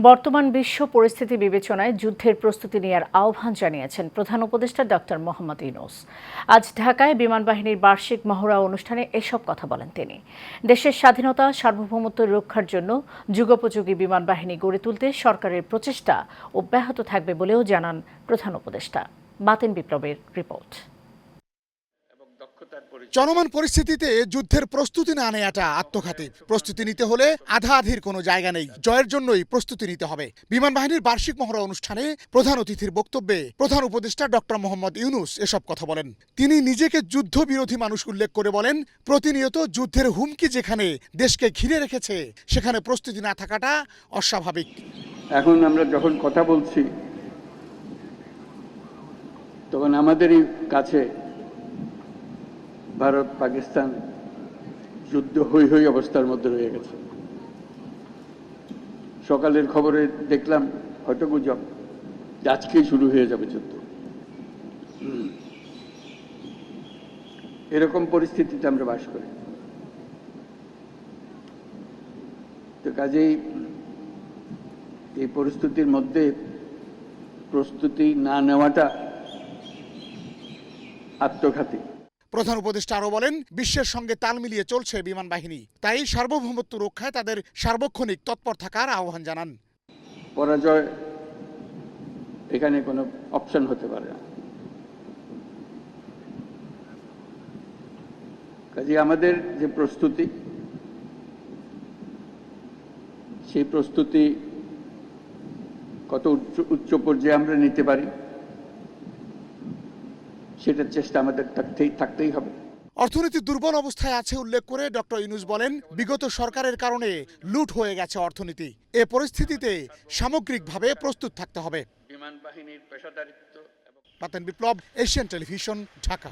বর্তমান বিশ্ব পরিস্থিতি বিবেচনায় যুদ্ধের প্রস্তুতি নেওয়ার আহ্বান জানিয়েছেন প্রধান উপদেষ্টা ডক্টর মোহাম্মদ ইউনূস। আজ ঢাকায় বিমান বাহিনীর বার্ষিক মহড়া অনুষ্ঠানে এসব কথা বলেন তিনি। দেশের স্বাধীনতা সার্বভৌমত্ব রক্ষার জন্য যুগোপযোগী বিমান বাহিনী গড়ে তুলতে সরকারের প্রচেষ্টা অব্যাহত থাকবে বলেও জানান প্রধান উপদেষ্টা। বাতেন বিপ্লবের রিপোর্ট। চলমান পরিস্থিতিতে যুদ্ধের প্রস্তুতি না নেওয়াটা আত্মঘাতী। প্রস্তুতি নিতে হলে আধাআধির কোনো জায়গা নেই, জয়ের জন্যই প্রস্তুতি নিতে হবে। বিমান বাহিনীর বার্ষিক মহড়া অনুষ্ঠানে প্রধান অতিথির বক্তব্যে প্রধান উপদেষ্টা ডক্টর মোহাম্মদ ইউনূস এসব কথা বলেন। তিনি নিজেকে যুদ্ধবিরোধী মানুষ উল্লেখ করে বলেন, প্রতিনিয়ত যুদ্ধের হুমকি যেখানে দেশকে ঘিরে রেখেছে সেখানে প্রস্তুতি না থাকাটা অস্বাভাবিক। এখন আমরা যখন কথা বলছি তখন আমাদেরই কাছে ভারত পাকিস্তান যুদ্ধ হই হই অবস্থার মধ্যে রয়ে গেছে। সকালের খবরে দেখলাম হয়তো গুজব আজকেই শুরু হয়ে যাবে যুদ্ধ। এরকম পরিস্থিতিতে আমরা বাস করি। তো কাজেই এই পরিস্থিতির মধ্যে প্রস্তুতি না নেওয়াটা আত্মঘাতী। প্রধান উপদেষ্টা আরও বলেন, বিশ্বের সঙ্গে তাল মিলিয়ে চলছে বিমান বাহিনী, তাই সার্বভৌমত্ব রক্ষায় তাদের সার্বক্ষণিক তৎপর থাকার আহ্বান জানান। পরাজয় এখানে কোনো অপশন হতে পারে না। কাজে আমাদের যে প্রস্তুতি, সেই প্রস্তুতি কত উচ্চ পর্যায়ে আমরা নিতে পারি সেটার চেষ্টা আমাদের থাকতেই হবে। অর্থনীতি দুর্বল অবস্থায় আছে উল্লেখ করে ডক্টর ইউনূস বলেন, বিগত সরকারের কারণে লুট হয়ে গেছে অর্থনীতি। এ পরিস্থিতিতে সামগ্রিকভাবে প্রস্তুত থাকতে হবে। বিমান বাহিনীর পেশাদারিত্ব। বাতেন বিপ্লব, এশিয়ান টেলিভিশন, ঢাকা।